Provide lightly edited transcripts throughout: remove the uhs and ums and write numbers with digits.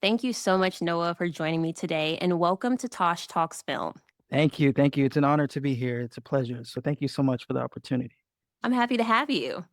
Thank you so much, Noah, for joining me today, and welcome to Tosh Talks Film. Thank you. Thank you. It's an honor to be here. It's a pleasure. So thank you so much for the opportunity. I'm happy to have you.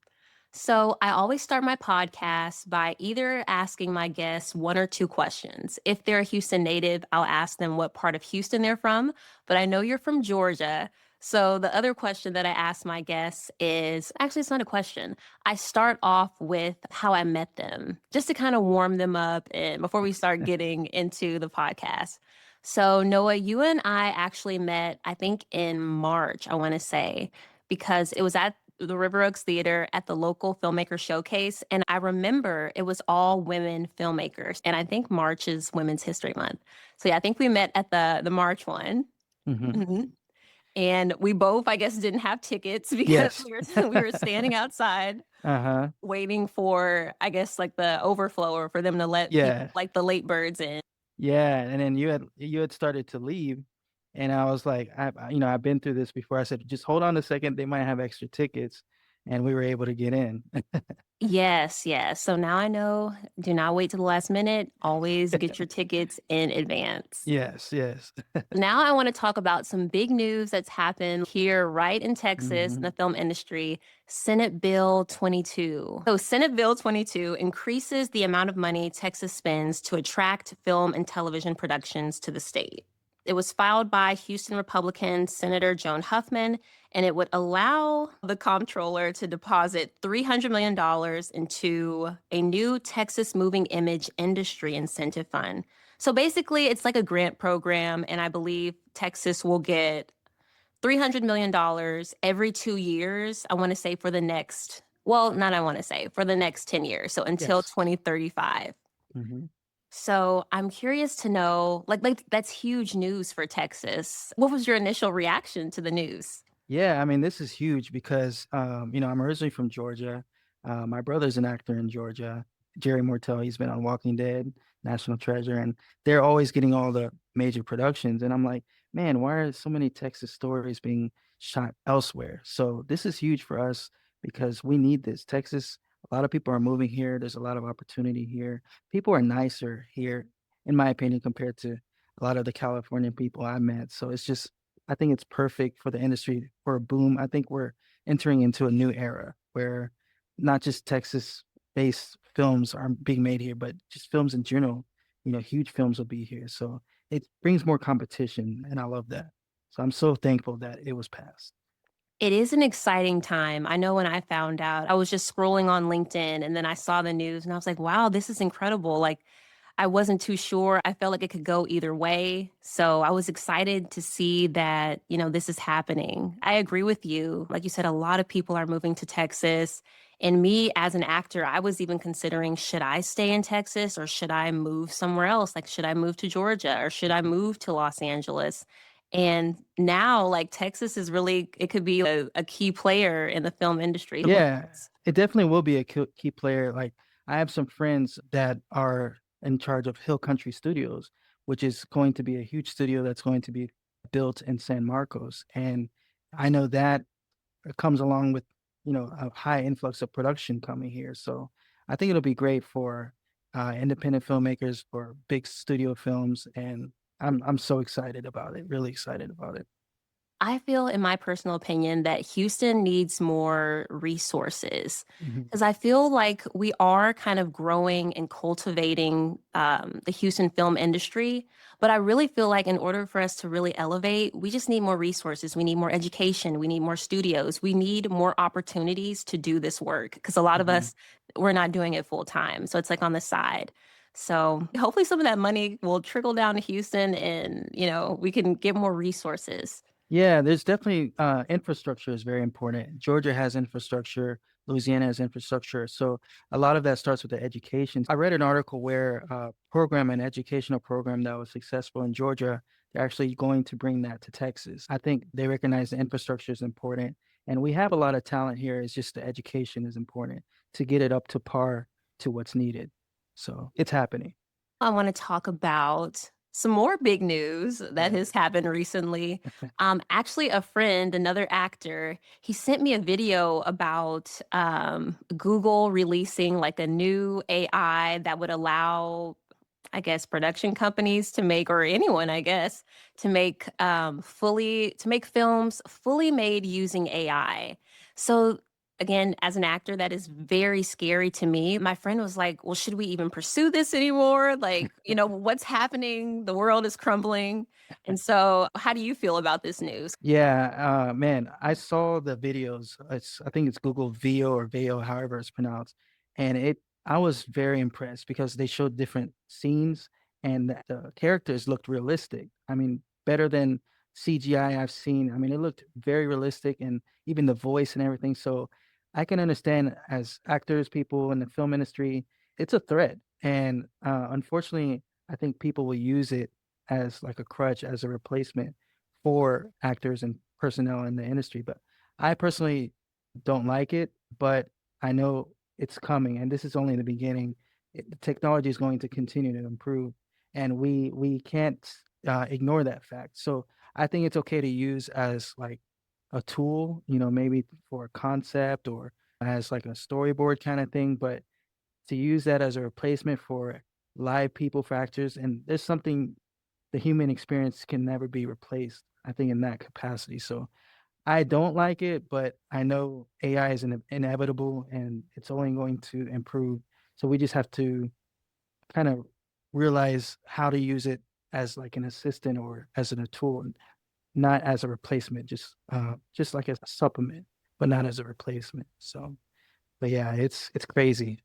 So, I always start my podcast by either asking my guests one or two questions. If they're a Houston native, I'll ask them what part of Houston they're from, but I know you're from Georgia. So, the other question that I ask my guests is actually, it's not a question. I start off with how I met them, just to kind of warm them up and before we start getting into the podcast. So, Noah, you and I actually met, I think, in March, I want to say, because it was at the River Oaks Theater at the local filmmaker showcase. And I remember it was all women filmmakers. And I think March is Women's History Month. So yeah, I think we met at the March one. Hmm. Mhm. And we both, I guess, didn't have tickets because Yes. we were standing outside Uh-huh. waiting for, I guess, like the overflow or for them to let people Yeah. like the late birds in. Yeah. And then you had started to leave. And I was like, I've been through this before. I said, just hold on a second. They might have extra tickets. And we were able to get in. Yes, yes. So now I know, do not wait till the last minute. Always get your tickets in advance. Yes, yes. Now I want to talk about some big news that's happened here right in Texas in Hmm. the film industry. Senate Bill 22. So Senate Bill 22 increases the amount of money Texas spends to attract film and television productions to the state. It was filed by Houston Republican Senator Joan Huffman, and it would allow the comptroller to deposit $300 million into a new Texas Moving Image Industry Incentive Fund. So basically, it's like a grant program, and I believe Texas will get $300 million every 2 years. I want to say for the next, well, not I want to say, for the next 10 years. So until Yes. 2035. Hmm. So I'm curious to know, like that's huge news for Texas. What was your initial reaction to the news? Yeah, I mean, this is huge because I'm originally from Georgia. My brother's an actor in Georgia, Jerry Mortel. He's been on Walking Dead, National Treasure, and they're always getting all the major productions. And I'm like, man, why are so many Texas stories being shot elsewhere? So this is huge for us because we need this. Texas, a lot of people are moving here. There's a lot of opportunity here. People are nicer here, in my opinion, compared to a lot of the California people I met. So I think it's perfect for the industry for a boom. I think we're entering into a new era where not just Texas-based films are being made here, but just films in general. Huge films will be here. So it brings more competition, and I love that. So I'm so thankful that it was passed. It is an exciting time. I know when I found out, I was just scrolling on LinkedIn and then I saw the news and I was like, wow, this is incredible. Like, I wasn't too sure. I felt like it could go either way. So I was excited to see that, this is happening. I agree with you. Like you said, a lot of people are moving to Texas. And me as an actor, I was even considering should I stay in Texas or should I move somewhere else? Like, should I move to Georgia or should I move to Los Angeles? And now, like, Texas is really, it could be a key player in the film industry. Who Yeah, knows? it definitely will be a key player. Like I have some friends that are in charge of Hill Country Studios, which is going to be a huge studio that's going to be built in San Marcos, and I know that it comes along with a high influx of production coming here. So I think it'll be great for independent filmmakers for big studio films, and I'm so excited about it. Really excited about it. I feel, in my personal opinion, that Houston needs more resources Mhm. because I feel like we are kind of growing and cultivating the Houston film industry. But I really feel like in order for us to really elevate, we just need more resources. We need more education. We need more studios. We need more opportunities to do this work because a lot of Mhm. us, we're not doing it full time. So it's like on the side. So hopefully some of that money will trickle down to Houston and, we can get more resources. Yeah, there's definitely infrastructure is very important. Georgia has infrastructure, Louisiana has infrastructure. So a lot of that starts with the education. I read an article where an educational program that was successful in Georgia, they're actually going to bring that to Texas. I think they recognize the infrastructure is important. And we have a lot of talent here. It's just the education is important to get it up to par to what's needed. So it's happening. I want to talk about some more big news that Yeah. has happened recently. Actually, a friend, another actor, he sent me a video about Google releasing like a new AI that would allow I guess, production companies to make, or anyone, I guess, to make films fully made using AI. So again, as an actor, that is very scary to me. My friend was like, "Well, should we even pursue this anymore? Like, what's happening? The world is crumbling." And so, how do you feel about this news? Yeah, man, I saw the videos. I think it's Google Veo or Veo, however it's pronounced, and I was very impressed because they showed different scenes and the characters looked realistic. I mean, better than CGI I've seen. I mean, it looked very realistic and even the voice and everything. So I can understand as actors, people in the film industry, it's a threat, and unfortunately, I think people will use it as like a crutch, as a replacement for actors and personnel in the industry, but I personally don't like it, but I know it's coming, and this is only the beginning. The technology is going to continue to improve, and we can't ignore that fact. So I think it's okay to use as like a tool, maybe for a concept or as like a storyboard kind of thing, but to use that as a replacement for live people, for actors, and there's something the human experience can never be replaced, I think, in that capacity. So I don't like it, but I know AI is inevitable and it's only going to improve. So we just have to kind of realize how to use it as like an assistant or as a tool, not as a replacement, just like as a supplement, but not as a replacement. So, but yeah, it's crazy.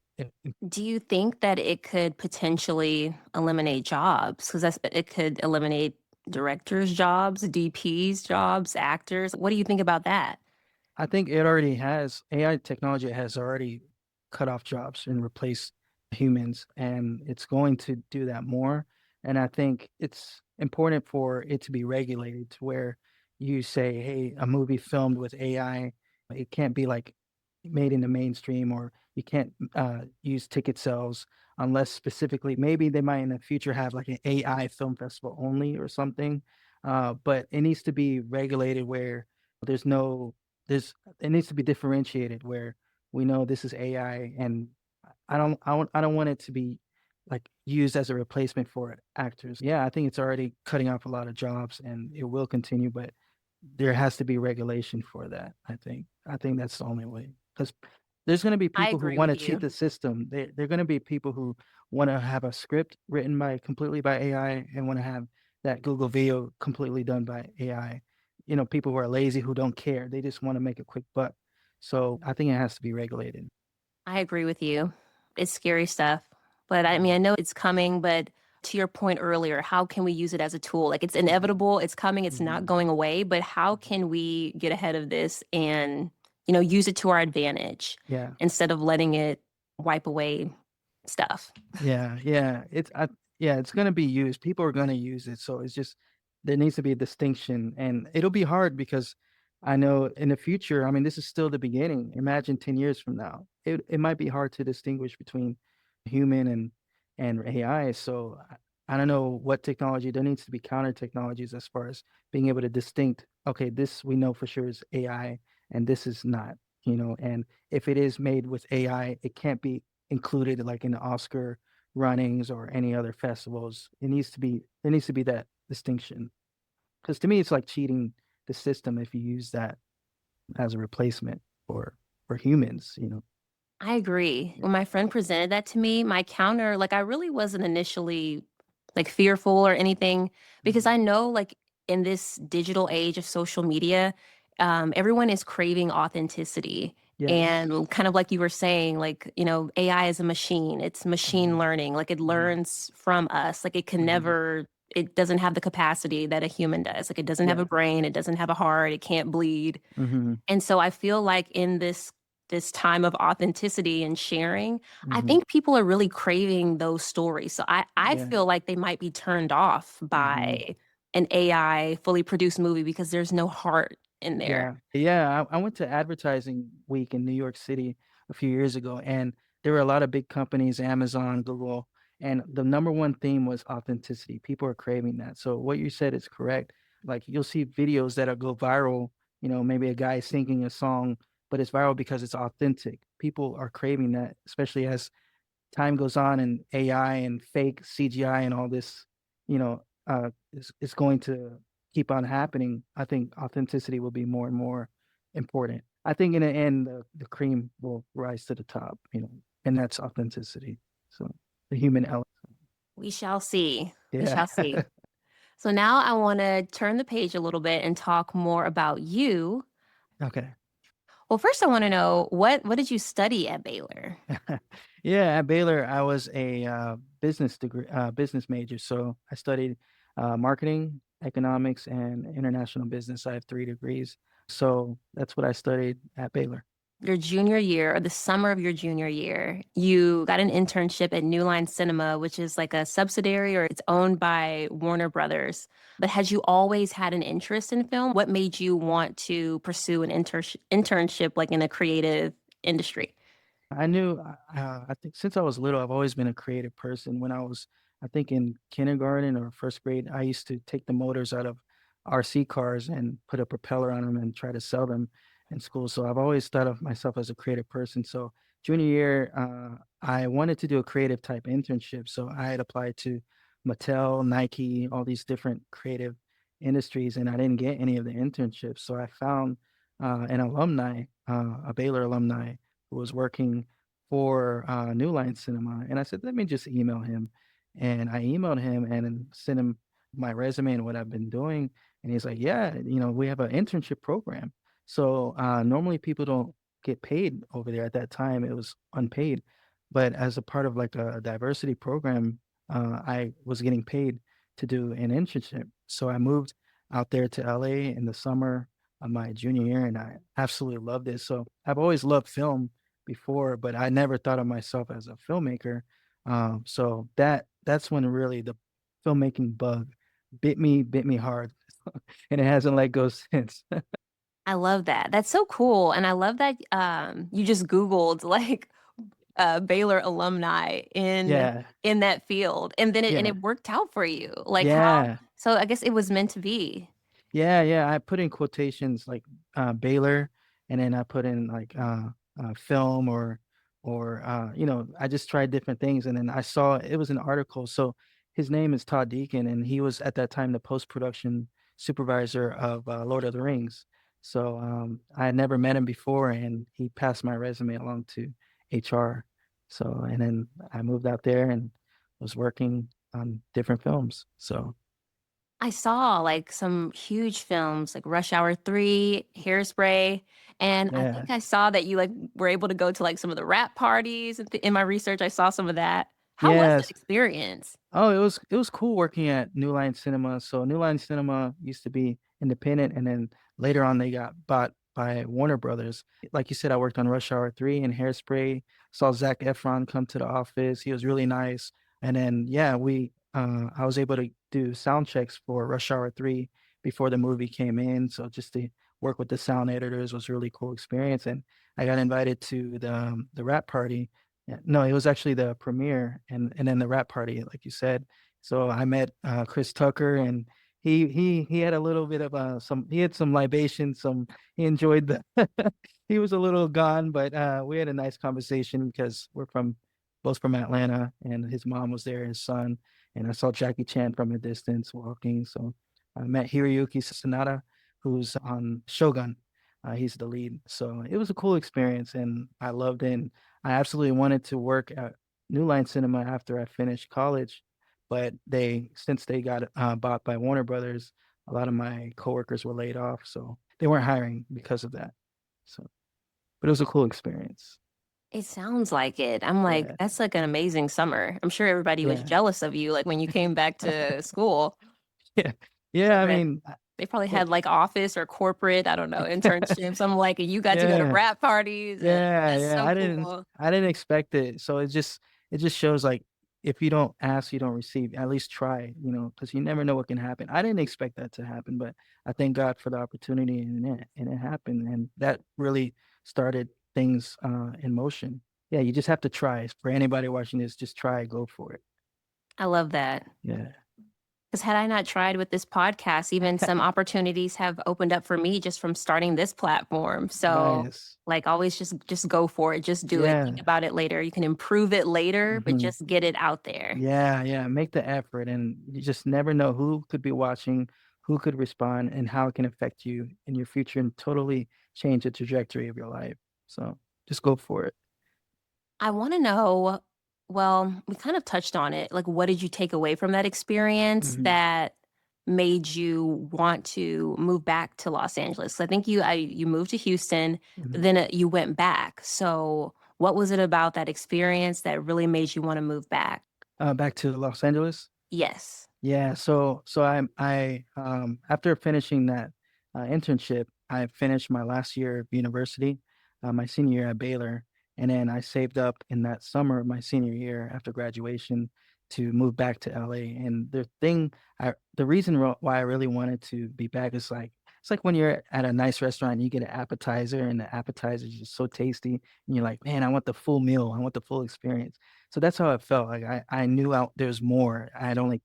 Do you think that it could potentially eliminate jobs? Because it could eliminate directors' jobs, DPs' jobs, actors. What do you think about that? I think it already has AI technology has already cut off jobs and replaced humans, and it's going to do that more. And I think it's important for it to be regulated to where you say, hey, a movie filmed with AI, it can't be like made in the mainstream, or you can't use ticket sales unless specifically, maybe they might in the future have like an AI film festival only or something. But it needs to be regulated where there's no there's it needs to be differentiated where we know this is AI, and I don't want it to be, like, used as a replacement for actors. Yeah, I think it's already cutting off a lot of jobs, and it will continue, but there has to be regulation for that, I think. I think that's the only way, because there's gonna be I people who agree with wanna cheat you. the system. They're gonna be people who wanna have a script written by completely by AI and wanna have that Google video completely done by AI. People who are lazy, who don't care, they just wanna make a quick buck. So, I think it has to be regulated. I agree with you. It's scary stuff. But I mean, Mhm, I know it's coming, but to your point earlier, how can we use it as a tool? Like it's mhm, inevitable, it's coming, it's not mhm, going away, but how mhm. can we get ahead of this and, use it to our advantage Yeah. instead of letting it wipe away stuff? Yeah, yeah, yeah, it's gonna be used. People are gonna use it, so it's just there needs to be a distinction, and it'll be hard because I know in the future, I mean, this is still the beginning. Imagine 10 years from now. It might be hard to distinguish between human and AI. So I don't know what technology there needs to be counter technologies as far as being able to distinct, okay, this we know for sure is AI and this is not, and if it is made with AI, it can't be included like in the Oscar runnings or any other festivals. There needs to be that distinction. Because to me, it's like cheating the system if you use that as a replacement for humans. I agree. Yeah. When my friend presented that to me, my counter, like I really wasn't initially like fearful or anything because Mhm. I know like in this digital age of social media, everyone is craving authenticity. Yes. And kind of like you were saying, like, AI is a machine. It's machine Mhm. learning. Like it Mhm. learns from us. Like Mhm. it doesn't have the capacity that a human does. Like it doesn't have a Yeah. brain. It doesn't have a heart. It can't bleed. Mhm. And so I feel like in this time of authenticity and sharing, I Mhm. think people are really craving those stories. So I Yeah. feel like they might be turned off Mhm. by an AI fully produced movie because there's no heart in there. Yeah. Yeah, I went to advertising week in New York City a few years ago, and there were a lot of big companies, Amazon, Google, and the number one theme was authenticity. People are craving that. So what you said is correct. Like you'll see videos that'll go viral, maybe a guy singing a song, but it's viral because it's authentic. People are craving that, especially as time goes on and AI and fake CGI and all this, is going to keep on happening, I think authenticity will be more and more important. I think in the end, the cream will rise to the top, and that's authenticity. So the human element. We shall see. We Yeah. shall see. So now I want to turn the page a little bit and talk more about you. Okay. Well, first I want to know what did you study at Baylor? Yeah, at Baylor, I was a business major. So I studied marketing, economics, and international business. I have 3 degrees. So that's what I studied at Baylor. Your junior year or the summer of your junior year, you got an internship at New Line Cinema, which is like a subsidiary or it's owned by Warner Brothers. But had you always had an interest in film? What made you want to pursue an internship like in a creative industry? I knew, I think since I was little, I've always been a creative person. When I was, I think in kindergarten or first grade, I used to take the motors out of RC cars and put a propeller on them and try to sell them in school. So I've always thought of myself as a creative person. So junior year, I wanted to do a creative type internship. So I had applied to Mattel, Nike, all these different creative industries, and I didn't get any of the internships. So I found an alumni, a Baylor alumni who was working for New Line Cinema, and I said, "Let me just email him." And I emailed him and then sent him my resume and what I've been doing, and he's like, "Yeah, we have an internship program." So normally people don't get paid over there. At that time, it was unpaid, but as a part of like a diversity program, I was getting paid to do an internship. So I moved out there to LA in the summer of my junior year, and I absolutely loved it. So I've always loved film before, but I never thought of myself as a filmmaker. So that's when really the filmmaking bug bit me hard, and it hasn't let go since. I love that. That's so cool. And I love that you just Googled like Baylor alumni Yeah, in that field. And then yeah, it worked out for you. Like how yeah. so I guess it was meant to be. Yeah, yeah, I put in quotations like, Baylor, and then I put in like, film or I just tried different things, and then I saw it was an article. So his name is Todd Deacon, and he was at that time the post-production supervisor of, Lord of the Rings. So, I had never met him before, and he passed my resume along to HR. So, and then I moved out there and was working on different films. So, I saw like some huge films like Rush Hour 3, Hairspray, and I yeah. think I saw that you like were able to go to like some of the rap parties in my research. I saw some of that. How was that Yes. experience? Oh, it was cool working at New Line Cinema. So New Line Cinema used to be independent, and then later on they got bought by Warner Brothers. Like you said, I worked on Rush Hour 3 and Hairspray. Saw Zac Efron come to the office. He was really nice. And then yeah, we I was able to do sound checks for Rush Hour 3 before the movie came in. So just to work with the sound editors was a really cool experience. And I got invited to the rap party. Yeah, no, it was actually the premiere and then the rap party, like you said. So I met Chris Tucker, and he had a little bit of he had some libation, he enjoyed the he was a little gone, but we had a nice conversation because we're from both from Atlanta, and his mom was there, his son, and I saw Jackie Chan from a distance walking. So I met Hiroyuki Sanada, who's on Shogun. He's the lead. So it was a cool experience, and I loved it. And I absolutely wanted to work at New Line Cinema after I finished college, but since they got bought by Warner Brothers, a lot of my coworkers were laid off, so they weren't hiring because of that. So, but it was a cool experience. It sounds like it. I'm like, Yeah, that's like an amazing summer. I'm sure everybody was yeah, jealous of you, like when you came back to school. yeah, yeah. I Sure. mean, They probably yeah, had like office or corporate, I don't know, internships. I'm like, and you got to go to yeah. rap parties, and Yeah, that's yeah. so I cool. didn't expect it. So it just shows like if you don't ask, you don't receive. At least try, because you never know what can happen. I didn't expect that to happen, but I thank God for the opportunity, and it happened, and that really started things in motion. Yeah, you just have to try. For anybody watching this, just try, go for it. I love that. Yeah. Because had I not tried with this podcast, even some opportunities have opened up for me just from starting this platform. So, Nice. like, always just go for it. Just do it. Think Yeah. about it later. You can improve it later, but Mhm. just get it out there. Yeah, yeah, make the effort, and you just never know who could be watching, who could respond, and how it can affect you in your future and totally change the trajectory of your life. So, just go for it. I want to know, well, we kind of touched on it. Like, what did you take away from that experience Mhm, that made you want to move back to Los Angeles? I think you moved to Houston, but mhm. then you went back. So, what was it about that experience that really made you want to move back? Back to Los Angeles? Yes. Yeah, so after finishing that, internship, I finished my last year of university, my senior year at Baylor, and then I saved up in that summer of my senior year after graduation to move back to LA, and the reason why I really wanted to be back is, like it's like when you're at a nice restaurant and you get an appetizer, and the appetizer is just so tasty, and you're like, "Man, I want the full meal, I want the full experience." So that's how it felt, like, I knew out there's more. I had only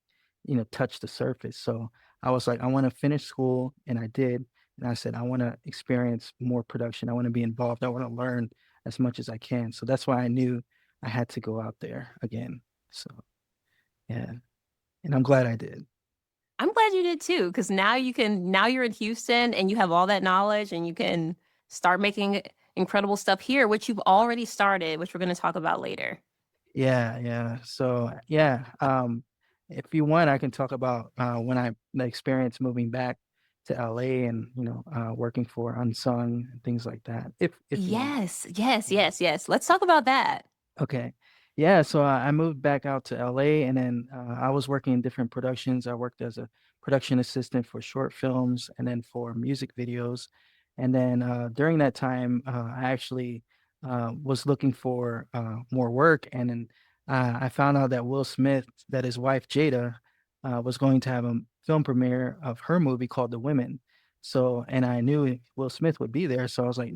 touch the surface. So I was like, I want to finish school, and I did. And I said, I want to experience more production. I want to be involved. I want to learn as much as I can. So that's why I knew I had to go out there again. So yeah, and I'm glad I did. I'm glad you did too, because now you're in Houston and you have all that knowledge and you can start making incredible stuff here, which you've already started, which we're going to talk about later. Yeah, yeah. So yeah, if you want, I can talk about when I the experience moving back to LA and working for Unsung and things like that. If you want. Yes, yes, Yeah. yes, yes. Let's talk about that. Okay. Yeah, so I moved back out to LA, and then I was working in different productions. I worked as a production assistant for short films and then for music videos. And then during that time, I actually was looking for more work. And then I found out that Will Smith, that his wife Jada, was going to have a film premiere of her movie called The Women. So, and I knew Will Smith would be there. So I was like,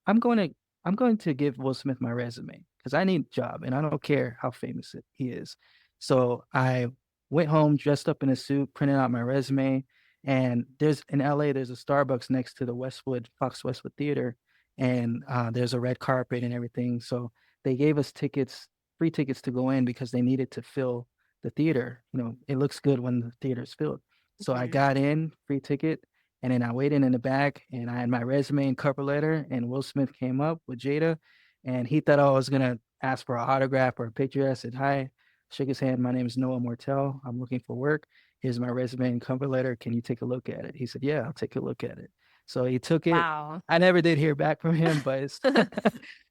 I'm going to I'm going to give Will Smith my resume because I need a job and I don't care how famous he is. So I went home, dressed up in a suit, printed out my resume. And there's in LA, there's a Starbucks next to the Fox Westwood Theater, and there's a red carpet and everything. So they gave us tickets, free tickets to go in because they needed to fill the theater. It looks good when the theater's filled. So I Mhm. got in, free ticket, and then I waited in the back and I had my resume and cover letter, and Will Smith came up with Jada, and he thought I was gonna ask for an autograph or a picture. I said, "Hi," shook his hand. "My name is Noah Mortel. I'm looking for work. Here's my resume and cover letter. Can you take a look at it?" He said, "Yeah, I'll take a look at it." So he took it. Wow. I never did hear back from him, but it's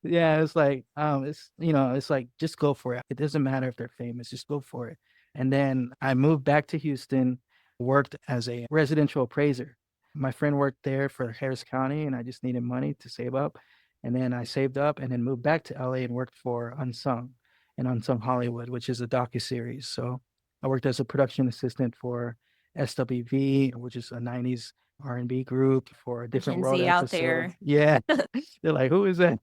yeah, it's like it's like just go for it. It doesn't matter if they're famous, just go for it. And then I moved back to Houston, worked as a residential appraiser. My friend worked there for Harris County, and I just needed money to save up. And then I saved up and then moved back to LA and worked for Unsung and Unsung Hollywood, which is a docuseries. So I worked as a production assistant for SWV, which is a 90s R&B group, for a different Gen world Z out episode. there. Yeah. They're like, who is that?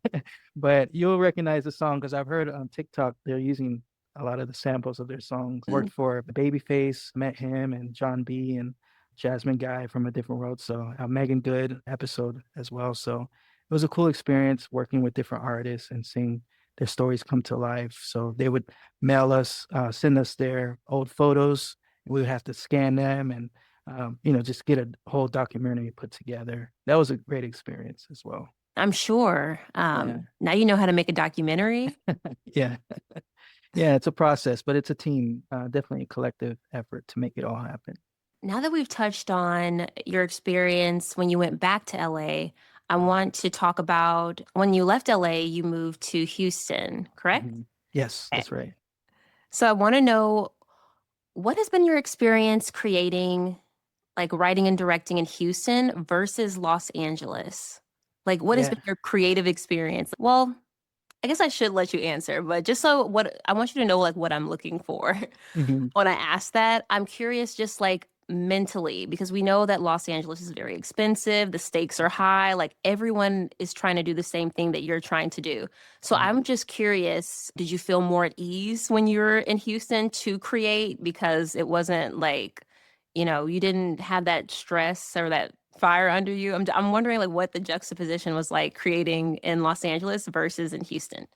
But you'll recognize the song because I've heard on TikTok they're using a lot of the samples of their songs. Mm. Worked for Babyface, met him and John B and Jasmine Guy from A Different World. So a Megan Good episode as well. So it was a cool experience working with different artists and seeing their stories come to life. So they would mail us, send us their old photos, and we would have to scan them and just get a whole documentary put together. That was a great experience as well. I'm sure. Yeah. Now you know how to make a documentary. Yeah. Yeah, it's a process, but it's a team, definitely a collective effort to make it all happen. Now that we've touched on your experience when you went back to LA, I want to talk about when you left LA, you moved to Houston, correct? Mhm. Yes, Okay. that's right. So I want to know, what has been your experience creating, like writing and directing in Houston versus Los Angeles? Like, what has been Yeah. your creative experience? Well, I guess I should let you answer, but just so what I want you to know, like what I'm looking for Mhm. when I ask that. I'm curious, just like mentally, because we know that Los Angeles is very expensive, the stakes are high, like everyone is trying to do the same thing that you're trying to do. So Mhm. I'm just curious, did you feel more at ease when you were in Houston to create because it wasn't like you didn't have that stress or that fire under you? I'm wondering like what the juxtaposition was like creating in Los Angeles versus in Houston.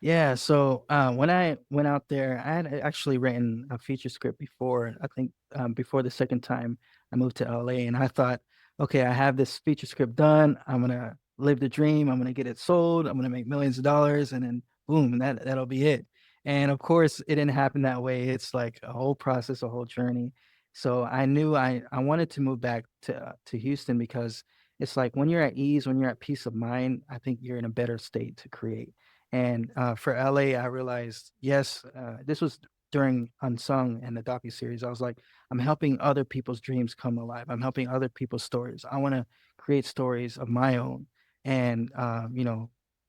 Yeah, so when I went out there, I had actually written a feature script before. I think before the second time I moved to LA, and I thought, okay, I have this feature script done. I'm gonna live the dream. I'm gonna get it sold. I'm gonna make millions of dollars, and then boom, that'll be it. And of course, it didn't happen that way. It's like a whole process, a whole journey. So I knew I wanted to move back to Houston because it's like when you're at ease, when you're at peace of mind, I think you're in a better state to create. And for LA, I realized, yes, this was during Unsung and the docu-series. I was like, I'm helping other people's dreams come alive. I'm helping other people's stories. I want to create stories of my own. And,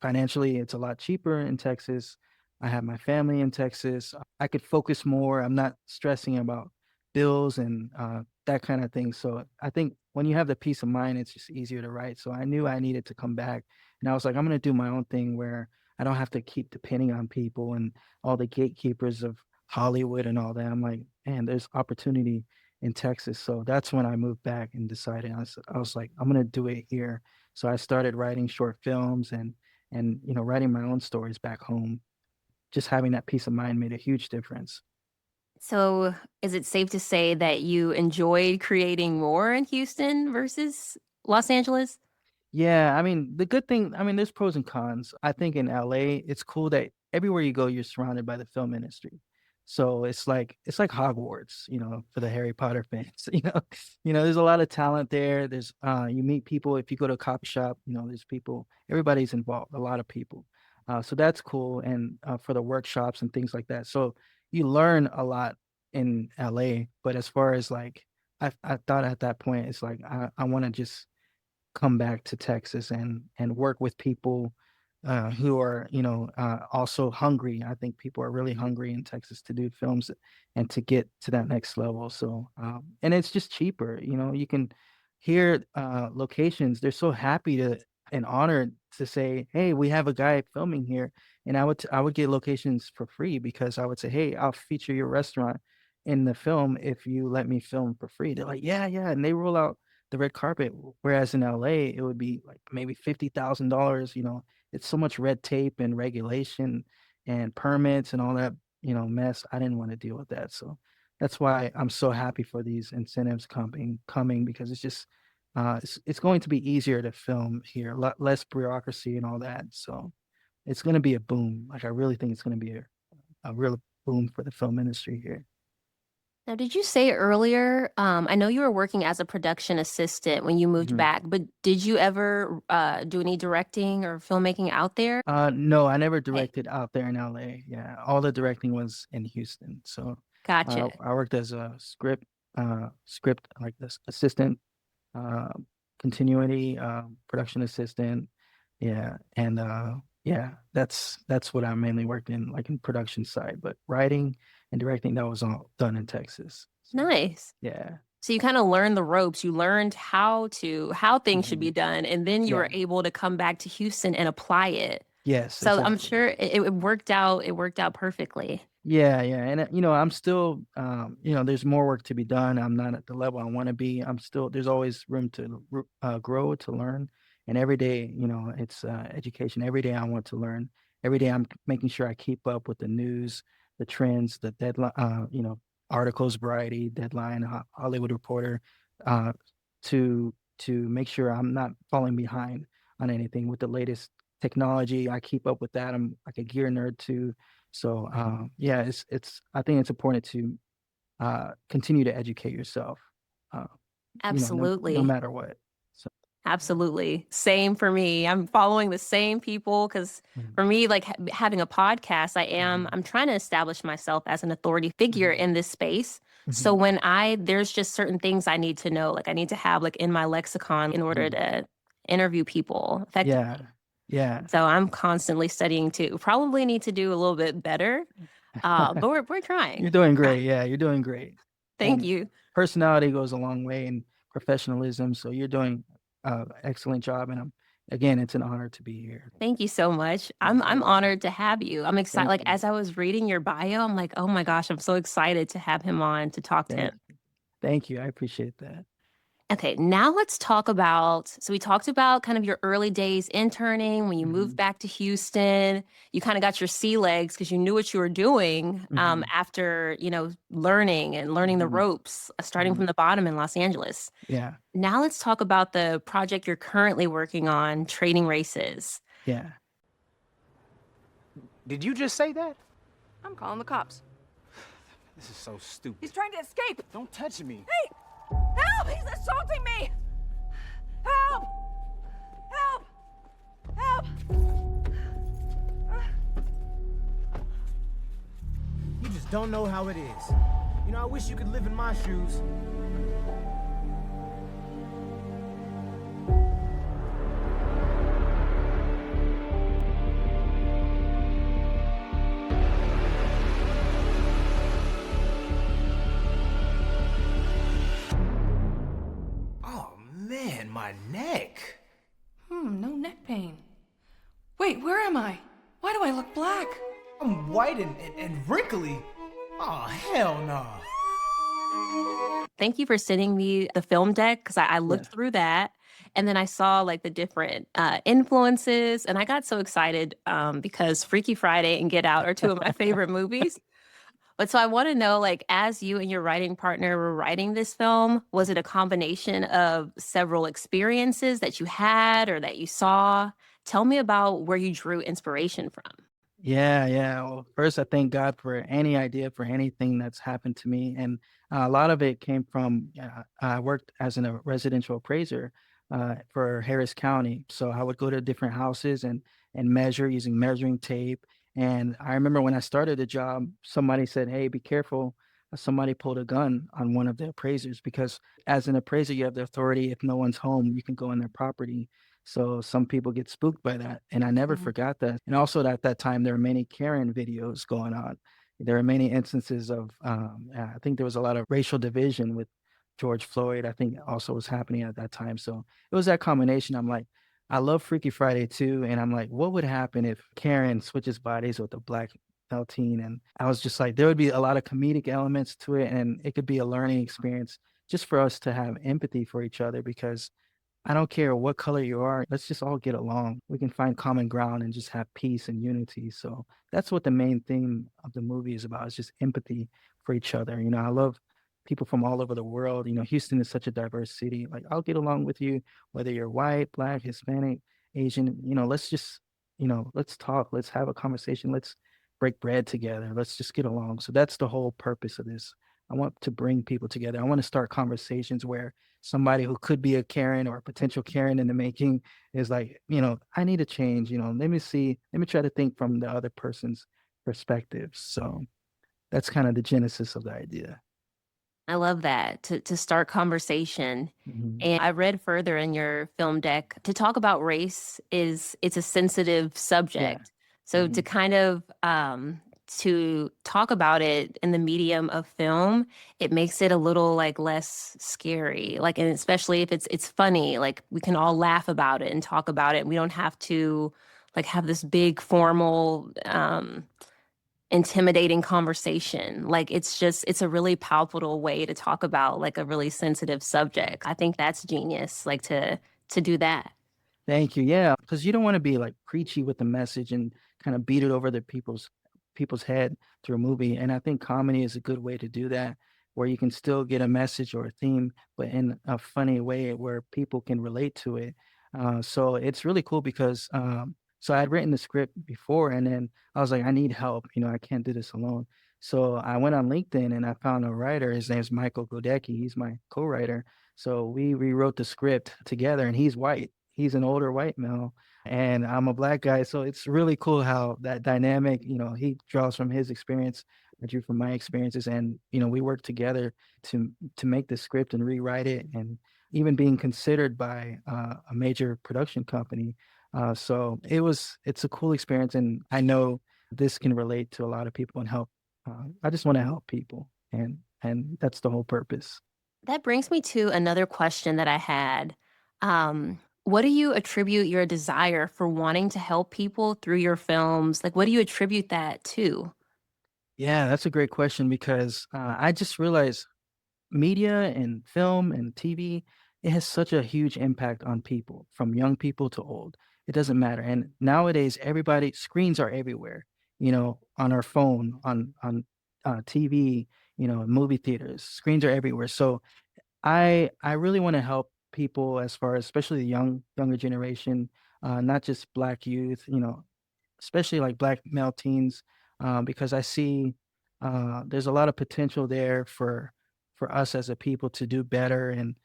financially, it's a lot cheaper in Texas. I have my family in Texas. I could focus more. I'm not stressing about bills and that kind of thing. So I think when you have the peace of mind, it's just easier to write. So I knew I needed to come back. And I was like, I'm going to do my own thing where I don't have to keep depending on people and all the gatekeepers of Hollywood and all that. I'm like, man, there's opportunity in Texas. So that's when I moved back and decided I was like, I'm gonna do it here. So I started writing short films and writing my own stories back home. Just having that peace of mind made a huge difference. So, is it safe to say that you enjoyed creating more in Houston versus Los Angeles? Yeah, I mean, the good thing, I mean, there's pros and cons. I think in LA, it's cool that everywhere you go, you're surrounded by the film industry. So it's like Hogwarts, for the Harry Potter fans. There's a lot of talent there. There's you meet people if you go to a coffee shop, there's people, everybody's involved, a lot of people. So that's cool. And for the workshops and things like that. So you learn a lot in LA. But as far as like I thought at that point, it's like I want to just come back to Texas and work with people who are also hungry. I think people are really hungry in Texas to do films and to get to that next level. So and it's just cheaper. You can hear locations. They're so happy to and honored to say, "Hey, we have a guy filming here," and I would get locations for free because I would say, "Hey, I'll feature your restaurant in the film if you let me film for free." They're like, "Yeah, yeah," and they roll out the red carpet. Whereas in LA, it would be like maybe $50,000. It's so much red tape and regulation and permits and all that, mess. I didn't want to deal with that. So that's why I'm so happy for these incentives coming because it's going to be easier to film here, a lot less bureaucracy and all that. So it's going to be a boom. Like I really think it's going to be a real boom for the film industry here. Now, did you say earlier, I know you were working as a production assistant when you moved Mhm. back, but did you ever do any directing or filmmaking out there? No, I never Hey, directed out there in LA. Yeah, all the directing was in Houston. So, gotcha. I worked as a script like this assistant, uh, continuity, production assistant. Yeah, and yeah, that's what I mainly worked in, like in production side. But writing and directing that was all done in Texas. So, Nice. yeah, So you kind of learned the ropes. You learned how things should be mhm, done, and then you were yeah, able to come back to Houston and apply it. yes, So I'm exactly. sure it worked out. It worked out perfectly. Yeah, yeah, and I'm still, there's more work to be done. I'm not at the level I want to be. I'm still There's always room to grow, to learn, and every day, it's education. Every day I want to learn. Every day I'm making sure I keep up with the news, the trends, the deadline, articles, Variety, Deadline, Hollywood Reporter, uh, to make sure I'm not falling behind on anything with the latest technology. I keep up with that. I'm like a gear nerd too, so yeah, it's I think it's important to continue to educate yourself, uh, no Absolutely. matter what. So Absolutely. Same for me. I'm following the same people because mhm, for me, like having a podcast, mhm, I'm trying to establish myself as an authority figure mhm, in this space. So mhm, there's just certain things I need to know, like I need to have like in my lexicon in order mhm. to interview people effectively. Yeah, yeah. So I'm constantly studying too. Probably need to do a little bit better, but we're You're trying. doing Trying. great. Yeah, you're doing great. Thank And you. personality goes a long way in professionalism. So you're doing excellent job, and again, it's an honor to be here. Thank you so much. Yes, I'm honored to have you. I'm excited. thank Like you, as I was reading your bio, I'm like, oh my gosh, I'm so excited to have him on to talk to thank him. you. Thank you. I appreciate that. Okay, now let's talk about so we talked about kind of your early days interning when you moved Mhm. back to Houston. You kind of got your sea legs because you knew what you were doing Mhm. after, learning the Mhm. ropes, starting Mhm. from the bottom in Los Angeles. Yeah. Now let's talk about the project you're currently working on, Trading Races. Yeah. Did you just say that? I'm calling the cops. This is so stupid. He's trying to escape. Don't touch me. Hey! Help! He's assaulting me! Help! Help! Help! You just don't know how it is. You know, I wish you could live in my shoes. Oh man, my neck. No neck pain. Wait, where am I? Why do I look black? I'm white and wrinkly. Oh, hell no. Thank you for sending me the film deck because I Yeah. looked through that and then I saw like the different influences and I got so excited because Freaky Friday and Get Out are two of my favorite movies. But so I want to know, like, as you and your writing partner were writing this film, was it a combination of several experiences that you had or that you saw? Tell me about where you drew inspiration from. Yeah, yeah. Well, first, I thank God for any idea for anything that's happened to me, and a lot of it came from I worked as a residential appraiser for Harris County, so I would go to different houses and measure using measuring tape. And I remember when I started the job, somebody said, "Hey, be careful." Somebody pulled a gun on one of the appraisers because, as an appraiser, you have the authority. If no one's home, you can go in their property. So some people get spooked by that, and I never Mhm. forgot that. And also at that time, there were many Karen videos going on. There are many instances of, I think there was a lot of racial division with George Floyd. I think also was happening at that time. So it was that combination. I'm like, I love Freaky Friday too, and I'm like, what would happen if Karen switches bodies with a black male teen? And I was just like, there would be a lot of comedic elements to it, and it could be a learning experience just for us to have empathy for each other because I don't care what color you are. Let's just all get along. We can find common ground and just have peace and unity. So that's what the main theme of the movie is about. It's just empathy for each other. I love people from all over the world. Houston is such a diverse city. Like I'll get along with you, whether you're white, black, Hispanic, Asian. Let's just, let's talk. Let's have a conversation. Let's break bread together. Let's just get along. So that's the whole purpose of this. I want to bring people together. I want to start conversations where somebody who could be a Karen or a potential Karen in the making is like, I need to change, let me try to think from the other person's perspective. So that's kind of the genesis of the idea. I love that to start conversation. Mhm. And I read further in your film deck to talk about race is it's a sensitive Yeah. subject. So to Mhm. kind of to talk about it in the medium of film, it makes it a little like less scary. Like and especially if it's funny, like we can all laugh about it and talk about it. We don't have to like have this big formal intimidating conversation. Like it's a really palpable way to talk about like a really sensitive subject. I think that's genius, like to do that. Thank you. Yeah, because you don't want to be like preachy with the message and kind of beat it over the people's head through a movie. And I think comedy is a good way to do that, where you can still get a message or a theme, but in a funny way where people can relate to it. So it's really cool because so I'd written the script before, and then I was like, I need help. I can't do this alone. So I went on LinkedIn and I found a writer. His name's Michael Godecki. He's my co-writer. So we rewrote the script together, and he's white. He's an older white male, and I'm a black guy. So it's really cool how that dynamic, he draws from his experience, I drew from my experiences, and we work together to make the script and rewrite it, and even being considered by a major production company. So it's a cool experience, and I know this can relate to a lot of people and help. I just want to help people, and that's the whole purpose. That brings me to another question that I had. What do you attribute your desire for wanting to help people through your films? Like, what do you attribute that to? Yeah, that's a great question because I just realized media and film and TV, it has such a huge impact on people, from young people to old. It doesn't matter. And nowadays, everybody screens are everywhere. On our phone, on TV, movie theaters, screens are everywhere. So I really want to help people as far as especially the younger generation, not just Black youth. Especially like Black male teens, because I see there's a lot of potential there for us as a people to do better, and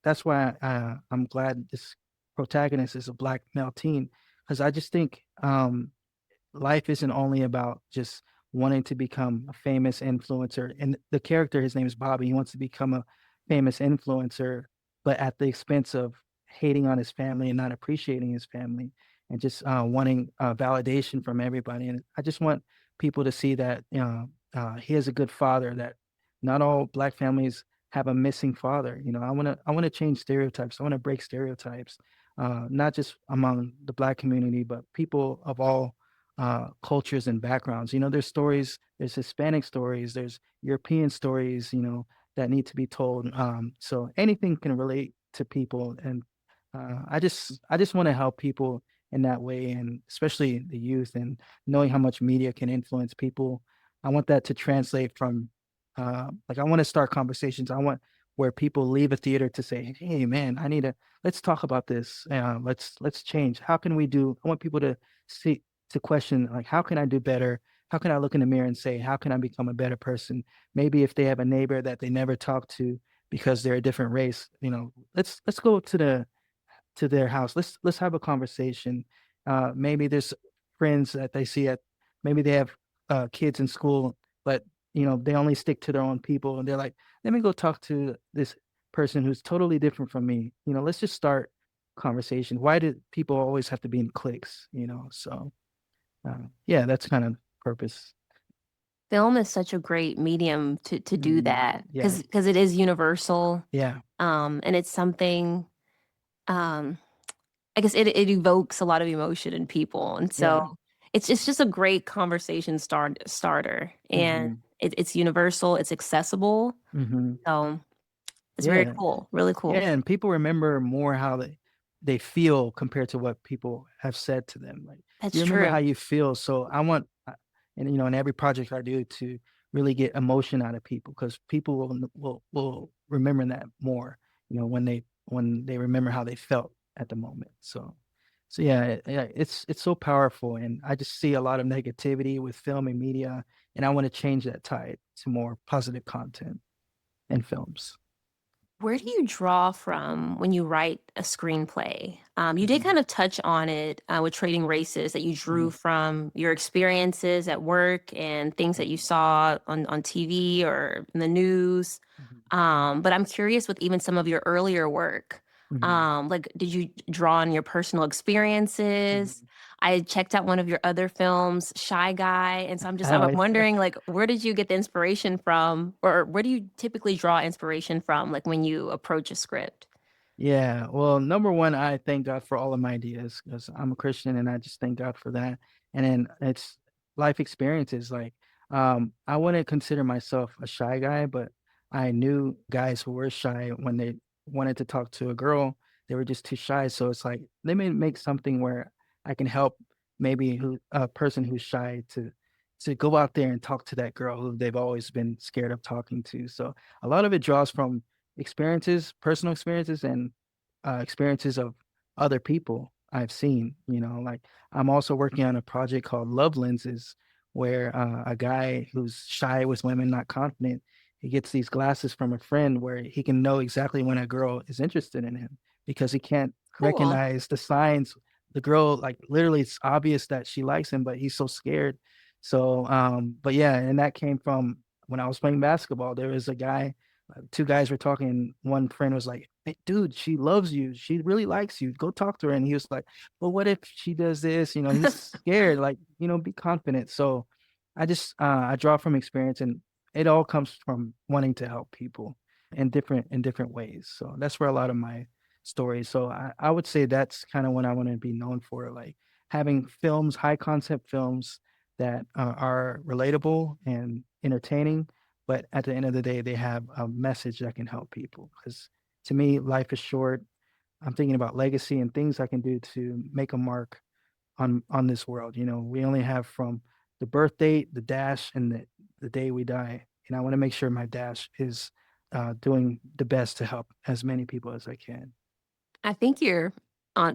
that's why I'm glad this protagonist is a Black male teen, because I just think life isn't only about just wanting to become a famous influencer. And the character, his name is Bobby, he wants to become a famous influencer, but at the expense of hating on his family and not appreciating his family, and just wanting validation from everybody. And I just want people to see that he is a good father. That not all Black families have a missing father. I want to change stereotypes. I want to break stereotypes, not just among the Black community, but people of all cultures and backgrounds. There's stories, there's Hispanic stories, there's European stories, that need to be told. So anything can relate to people, and I just want to help people in that way, and especially the youth, and knowing how much media can influence people. I want that to translate from, like, I want to start conversations. I want where people leave a theater to say, "Hey, man, let's talk about this. Let's change. How can we do?" I want people see to question, like, how can I do better? How can I look in the mirror and say, how can I become a better person? Maybe if they have a neighbor that they never talk to because they're a different race, let's go to their house. Let's have a conversation. Maybe there's friends that they see at, maybe they have kids in school, but they only stick to their own people, and they're like, let me go talk to this person who's totally different from me. Let's just start conversation. Why do people always have to be in cliques? So yeah, that's kind of purpose. Film is such a great medium to do that Yeah, because it is universal, yeah, and it's something, um, I guess it evokes a lot of emotion in people, and so yeah. it's just a great conversation starter, and Mhm, it's universal, it's accessible, mhm. so it's very Yeah. cool, really Yeah, cool. and people remember more how they feel compared to what people have said to them. Like, you That's remember how true. you feel. So I want, and in every project I do, to really get emotion out of people, because people will remember that more. When they remember how they felt at the moment. So yeah, yeah, it's so powerful, and I just see a lot of negativity with film and media, and I want to change that tide to more positive content and films. Where do you draw from when you write a screenplay? You did Mhm, kind of touch on it with Trading Races, that you drew mhm, from your experiences at work and things that you saw on TV or in the news. mhm. But I'm curious with even some of your earlier work. Mhm, Like, did you draw on your personal experiences? mhm. I checked out one of your other films, Shy Guy, and so I'm Oh, yeah. wondering, like, where did you get the inspiration from, or where do you typically draw inspiration from, like, when you approach a script? Yeah, well, number 1, I thank God for all of my ideas, because 'cause I'm a Christian, and I just thank God for that, and then it's life experiences. Like, I wouldn't consider myself a shy guy, but I knew guys who were shy. When they wanted to talk to a girl, they were just too shy. So it's like, let me make something where I can help maybe a person who's shy to go out there and talk to that girl who they've always been scared of talking to. So a lot of it draws from experiences, personal experiences, and experiences of other people I've seen. Like, I'm also working on a project called Love Lenses, where a guy who's shy with women, not confident, he gets these glasses from a friend where he can know exactly when a girl is interested in him, because he can't Cool. recognize the signs. The girl, like, literally, it's obvious that she likes him, but he's so scared. So, but yeah, and that came from when I was playing basketball. There was a guy, two guys were talking, and one friend was like, "Hey, dude, she loves you. She really likes you. Go talk to her." And he was like, "But what if she does this?" He's scared, like, be confident. So I draw from experience, and it all comes from wanting to help people in different ways. So that's where a lot of my stories. So I would say that's kind of what I want to be known for, like having films, high concept films that are relatable and entertaining, but at the end of the day, they have a message that can help people. Because to me, life is short. I'm thinking about legacy and things I can do to make a mark on this world. We only have from the birth date, the dash, and the day we die. And I want to make sure my dash is doing the best to help as many people as I can. I think you're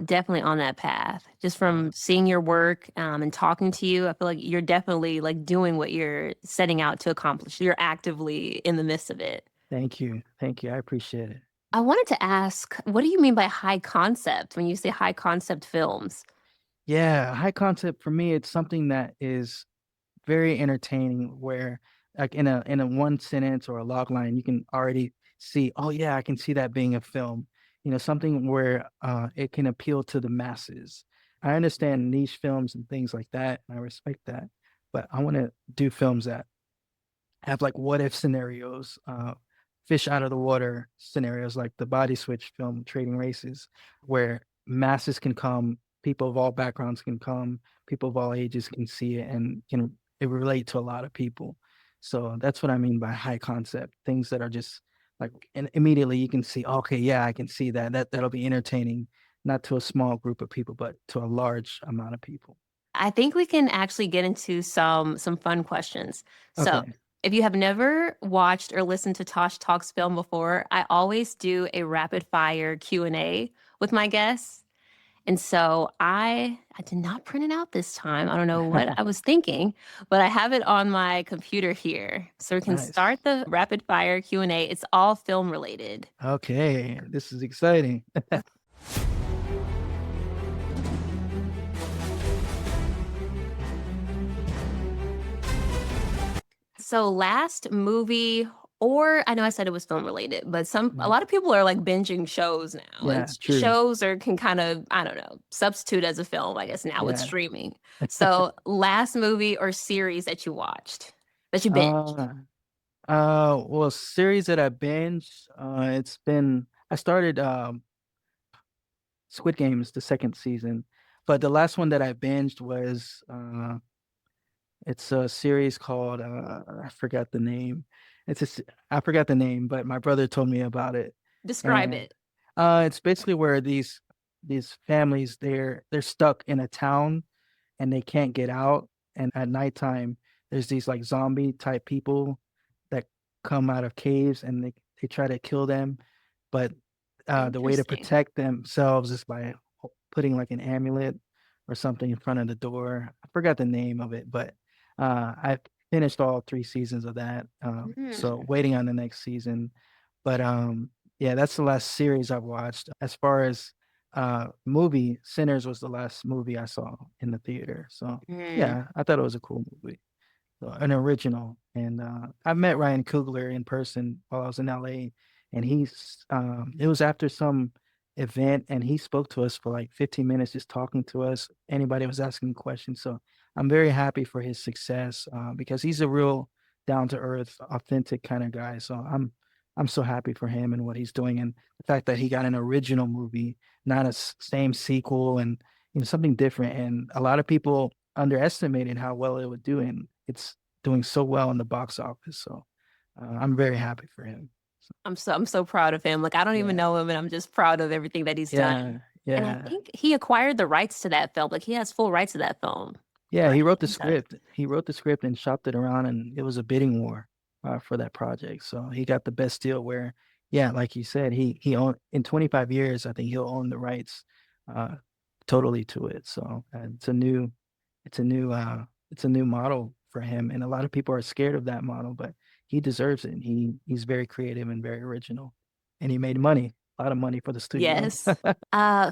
definitely on that path. Just from seeing your work and talking to you, I feel like you're definitely like doing what you're setting out to accomplish. You're actively in the midst of it. Thank you. Thank you. I appreciate it. I wanted to ask, what do you mean by high concept when you say high concept films? Yeah, high concept for me, it's something that is very entertaining where like in a one sentence or a log line, you can already see, oh yeah, I can see that being a film. Something where it can appeal to the masses. I understand niche films and things like that, and I respect that. But I want to do films that have like what if scenarios, fish out of the water scenarios, like the body switch film Trading Races, where masses can come, people of all backgrounds can come, people of all ages can see it and can it relate to a lot of people. So that's what I mean by high concept, things that are just like and immediately you can see, okay, yeah, I can see that. That'll be entertaining, not to a small group of people, but to a large amount of people. I think we can actually get into some fun questions. So, Okay. if you have never watched or listened to Tosh Talks film before, I always do a rapid fire Q&A with my guests. And so I did not print it out this time. I don't know what I was thinking, but I have it on my computer here. So we can Nice. start the rapid fire Q&A. It's all film related. Okay. This is exciting. So last movie, or I know I said it was film related, but a Mhm. lot of people are like binging shows now. And Yeah, true. shows are can kind of, I don't know, substitute as a film, I guess now with Yeah. streaming. So last movie or series that you watched, that you binged. Uh, well, series that I binged, I started Squid Games the second season, but the last one that I binged was it's a series called I forgot the name. I forgot the name, but my brother told me about it, Describe and it. it's basically where these families they're stuck in a town and they can't get out. And at nighttime, there's these like zombie type people that come out of caves and they try to kill them. But the way to Interesting. protect themselves is by putting like an amulet or something in front of the door. I forgot the name of it, but I finished all three seasons of that. So Mm, waiting on the next season. But yeah, that's the last series I've watched. As far as movie, Sinners was the last movie I saw in the theater. So mm, yeah, I thought it was a cool movie, so, an original. And I met Ryan Coogler in person while I was in LA, and it was after some event, and he spoke to us for like 15 minutes, just talking to us. Anybody was asking questions, so I'm very happy for his success because he's a real down to earth, authentic kind of guy. So I'm so happy for him and what he's doing, and the fact that he got an original movie, not same sequel, and something different. And a lot of people underestimated how well it would do, and it's doing so well in the box office. So I'm very happy for him. So, I'm so proud of him. Like I don't even yeah, know him, and I'm just proud of everything that he's done. yeah, And I yeah, think he acquired the rights to that film. Like he has full rights to that film, yeah. He right? wrote the He does. script. He wrote the script and shopped it around, and it was a bidding war for that project. So he got the best deal. Where, yeah, like you said, he owned in 25 years. I think he'll own the rights uh, totally to it. So it's a new it's a new model for him, and a lot of people are scared of that model, but he deserves it. He's very creative and very original, and he made money, a lot of money for the studio. Yes.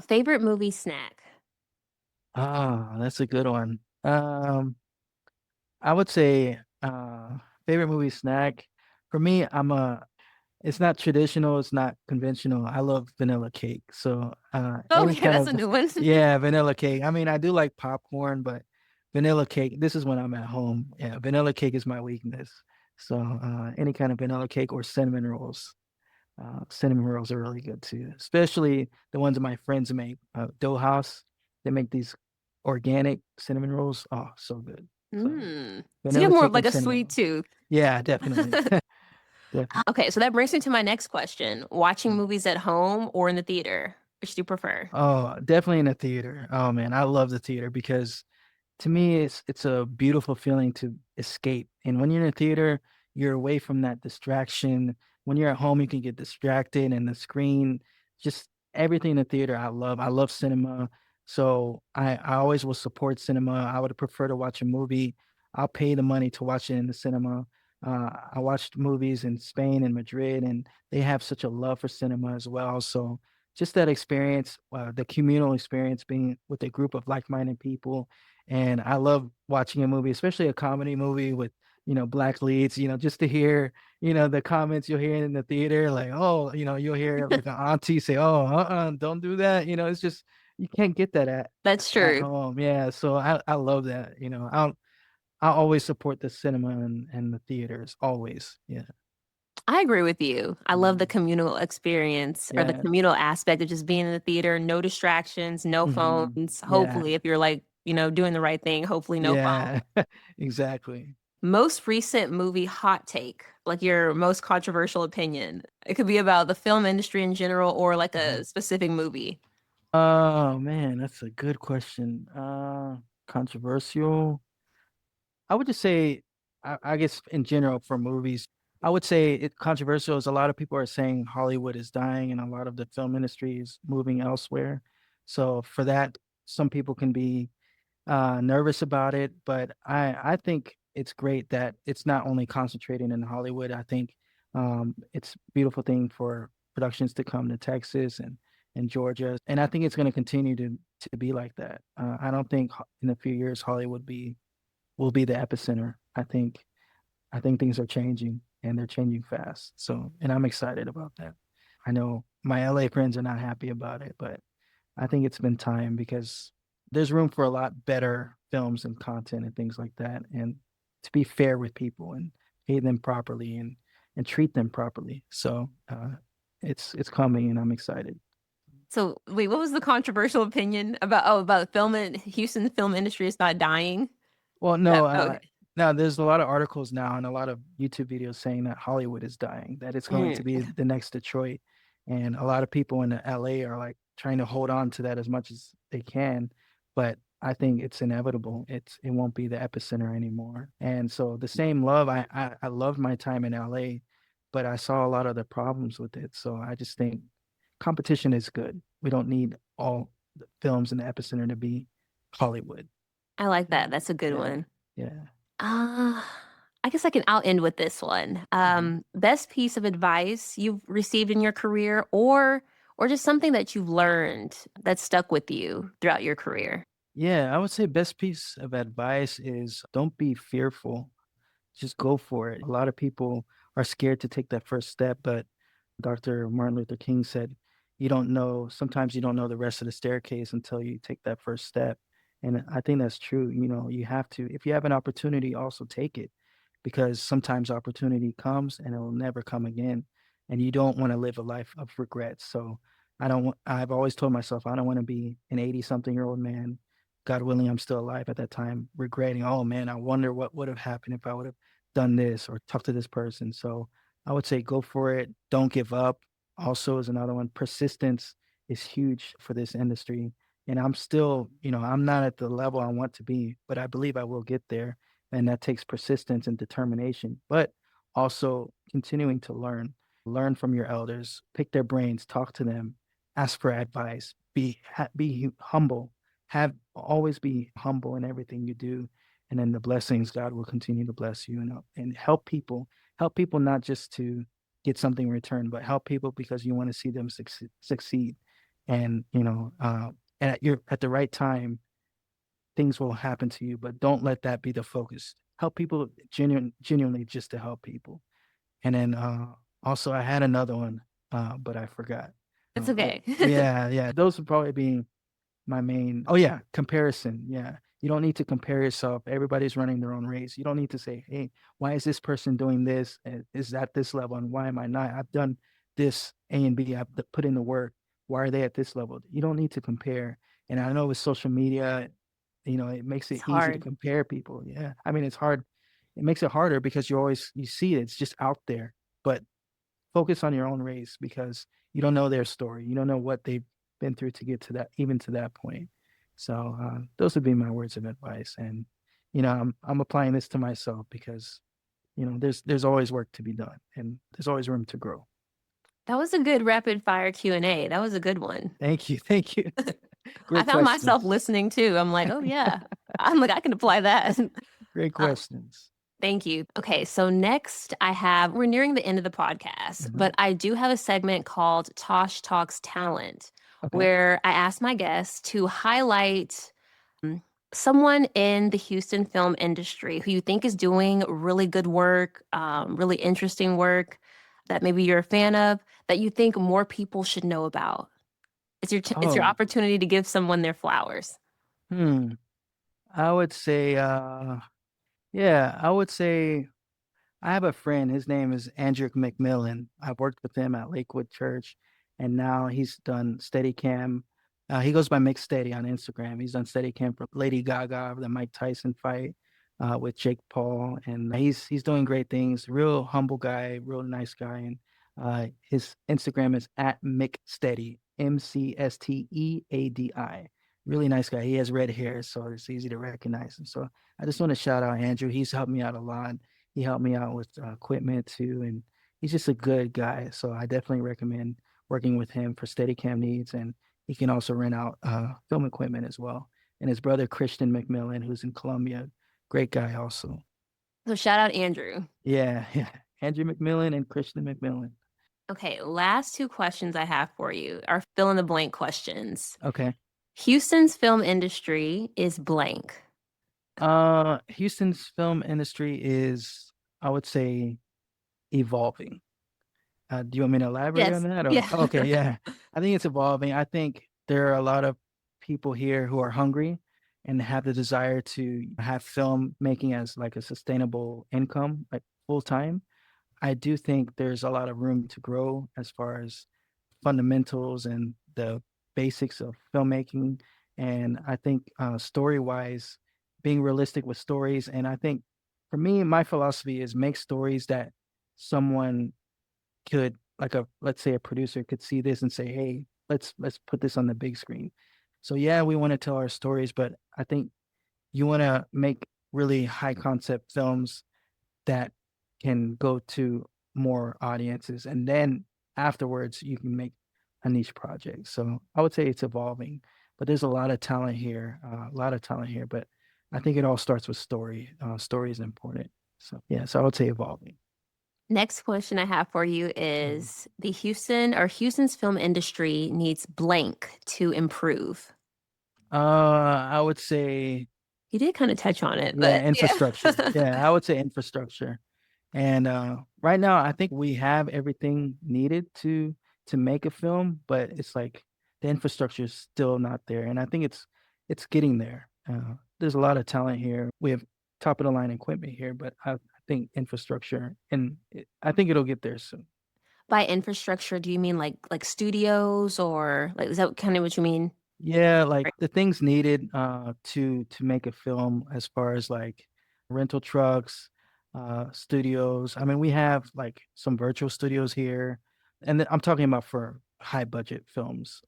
Favorite movie snack? Ah, that's a good one. I would say favorite movie snack for me. It's not traditional, it's not conventional. I love vanilla cake. So any Okay, kind that's a of new one. yeah, vanilla cake. I mean, I do like popcorn, but vanilla cake, this is when I'm at home. Yeah, vanilla cake is my weakness. So any kind of vanilla cake or cinnamon rolls. Cinnamon rolls are really good too, especially the ones that my friends make. Dough House, they make these organic cinnamon rolls. Oh, so good. So Mm. So you vanilla have more of cake like and a cinnamon sweet rolls. tooth. Yeah, definitely. definitely. Okay, so that brings me to my next question. Watching movies at home or in the theater? Which do you prefer? Oh, definitely in the theater. Oh man, I love the theater because to me it's a beautiful feeling to escape. And when you're in a theater, you're away from that distraction. When you're at home, you can get distracted and the screen, just everything in the theater I love. I love cinema. So I always will support cinema. I would prefer to watch a movie. I'll pay the money to watch it in the cinema. I watched movies in Spain and Madrid, and they have such a love for cinema as well. So just that experience, the communal experience being with a group of like-minded people. And I love watching a movie, especially a comedy movie with, black leads, just to hear, the comments you'll hear in the theater, like, oh, you'll hear like an auntie say, oh, don't do that. It's just, you can't get that That's at true. home. Yeah. So I love that. I'll always support the cinema and the theaters, always. Yeah. I agree with you. I love the Mhm. communal experience or the Yeah. communal aspect of just being in the theater, no distractions, no Mhm. phones. Yeah. Hopefully, if you're like, doing the right thing, hopefully no phone. Yeah. Exactly. Most recent movie hot take, like your most controversial opinion. It could be about the film industry in general or like Mhm. a specific movie. Oh man, that's a good question. Controversial. I would just say, I guess in general for movies, I would say it controversial is a lot of people are saying Hollywood is dying and a lot of the film industry is moving elsewhere. So for that, some people can be nervous about it, but I think it's great that it's not only concentrating in Hollywood. I think it's a beautiful thing for productions to come to Texas and Georgia, and I think it's going to continue to be like that. I don't think in a few years Hollywood be will be the epicenter. I think things are changing and they're changing fast. So, and I'm excited about that. I know my LA friends are not happy about it, but I think it's been time because there's room for a lot better films and content and things like that, and to be fair with people and pay them properly and treat them properly. So it's coming, and I'm excited. So wait, what was the controversial opinion about film in Houston film industry is not dying? Well, That no, okay. now there's a lot of articles now and a lot of YouTube videos saying that Hollywood is dying, that it's going to Mm. be the next Detroit, and a lot of people in LA are like trying to hold on to that as much as they can, but I think it's inevitable. It won't be the epicenter anymore. And so the same love, I loved my time in LA, but I saw a lot of the problems with it. So I just think competition is good. We don't need all the films in the epicenter to be Hollywood. I like that. That's a good Yeah, one. yeah. Uh, I guess I'll end with this one. Mhm. Best piece of advice you've received in your career or just something that you've learned that stuck with you throughout your career. Yeah, I would say best piece of advice is don't be fearful. Just go for it. A lot of people are scared to take that first step, but Dr. Martin Luther King said, sometimes you don't know the rest of the staircase until you take that first step. And I think that's true. You have to, if you have an opportunity, also take it because sometimes opportunity comes and it will never come again. And you don't want to live a life of regrets. So I've always told myself, I don't want to be an 80 something year old man. God willing, I'm still alive at that time, regretting, oh man, I wonder what would have happened if I would have done this or talked to this person. So I would say go for it. Don't give up. Also is another one. Persistence is huge for this industry. And I'm still, I'm not at the level I want to be, but I believe I will get there. And that takes persistence and determination, but also continuing to learn from your elders, pick their brains, talk to them, ask for advice, be humble, have always be humble in everything you do, and then the blessings God will continue to bless you and help people not just to get something in return, but help people because you want to see them succeed, and and at the right time things will happen to you, but don't let that be the focus. Help people genuinely just to help people. And then also I had another one, but I forgot. It's But okay. yeah, yeah, those would probably be my main. Oh yeah, comparison. Yeah. You don't need to compare yourself. Everybody's running their own race. You don't need to say, "Hey, why is this person doing this? And is at this level and why am I not? I've done this A and B. I've put in the work. Why are they at this level?" You don't need to compare. And I know with social media, it makes It's it easy to hard. compare people. Yeah. I mean, it's hard. It makes it harder because you see it. It's just out there. but focus on your own race because you don't know their story. You don't know what they've been through to get to that, even to that point. So those would be my words of advice. And I'm applying this to myself because there's always work to be done, and there's always room to grow. That was a good rapid fire Q&A. That was a good one. Thank you, thank you. I Great found myself questions. listening too. I'm like, oh yeah. I'm like, I can apply that. Great Uh, questions. Thank you. Okay, so next we're nearing the end of the podcast, Mhm. but I do have a segment called Tosh Talks Talent, Okay. where I ask my guests to highlight someone in the Houston film industry who you think is doing really good work, really interesting work that maybe you're a fan of, that you think more people should know about. It's your Oh, opportunity to give someone their flowers. hmm. I would say, yeah, I would say I have a friend. His name is Andrew McMillan. I've worked with him at Lakewood Church, and now he's done Steadicam. He goes by Mick Steady on Instagram. He's done Steadicam for Lady Gaga, the Mike Tyson fight with Jake Paul, and he's doing great things. Real humble guy, real nice guy, and his Instagram is at Mick Steady, MCSTEADI. Really nice guy. He has red hair, so it's easy to recognize him. So I just want to shout out Andrew. He's helped me out a lot. He helped me out with equipment too, and he's just a good guy. So I definitely recommend working with him for Steadicam needs, and he can also rent out film equipment as well. And his brother Christian McMillan, who's in Colombia, great guy also. So shout out Andrew. Yeah, yeah. Andrew McMillan and Christian McMillan. Okay, last two questions I have for you are fill in the blank questions. Okay. Houston's film industry is blank. Houston's film industry is, I would say, evolving. Do you want me to elaborate on Yes. that? Or Yeah. okay, yeah. I think it's evolving. I think there are a lot of people here who are hungry and have the desire to have film making as like a sustainable income, like full time. I do think there's a lot of room to grow as far as fundamentals and the basics of filmmaking. And I think story wise, being realistic with stories. And I think for me, my philosophy is make stories that someone could, like, a let's say a producer could see this and say, hey, let's put this on the big screen. So yeah, we want to tell our stories, but I think you want to make really high concept films that can go to more audiences, and then afterwards you can make a niche project. So I would say it's evolving, but there's a lot of talent here, but I think it all starts with story. Story is important. So yeah, so I would say evolving. Next question I have for you Mhm. is Houston's film industry needs blank to improve. I would say, You did kind of touch on it, yeah, but yeah. infrastructure. Yeah, I would say infrastructure. And right now, I think we have everything needed to make a film, but it's like the infrastructure is still not there, and I think it's getting there. There's a lot of talent here. We have top of the line equipment here, but I think infrastructure, and I think it'll get there soon. By infrastructure, do you mean like studios or like is that kind of what you mean? Yeah, like Right. the things needed to make a film as far as like rental trucks, studios. I mean, we have like some virtual studios here, and I'm talking about for high budget films,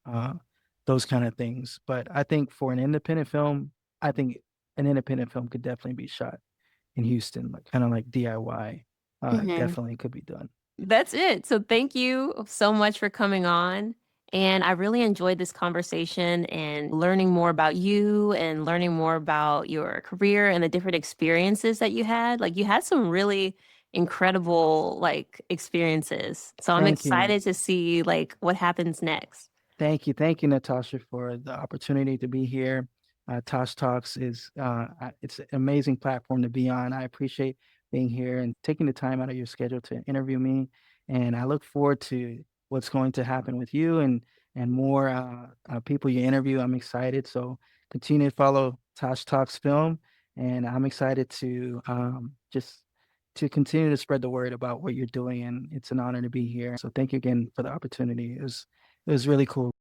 those kind of things. But I think for an independent film, I think an independent film could definitely be shot in Houston, like kind of like DIY. Mhm. Definitely could be done. That's it. So thank you so much for coming on. And I really enjoyed this conversation and learning more about you and learning more about your career and the different experiences that you had. Like you had some really incredible like experiences. So I'm Thank you. excited to see like what happens next. Thank you, Natasha, for the opportunity to be here. Tosh Talks is it's an amazing platform to be on. I appreciate being here and taking the time out of your schedule to interview me, and I look forward to what's going to happen with you and more people you interview. I'm excited, so continue to follow Tosh Talks Film, and I'm excited to just to continue to spread the word about what you're doing, and it's an honor to be here. So thank you again for the opportunity. It was really cool.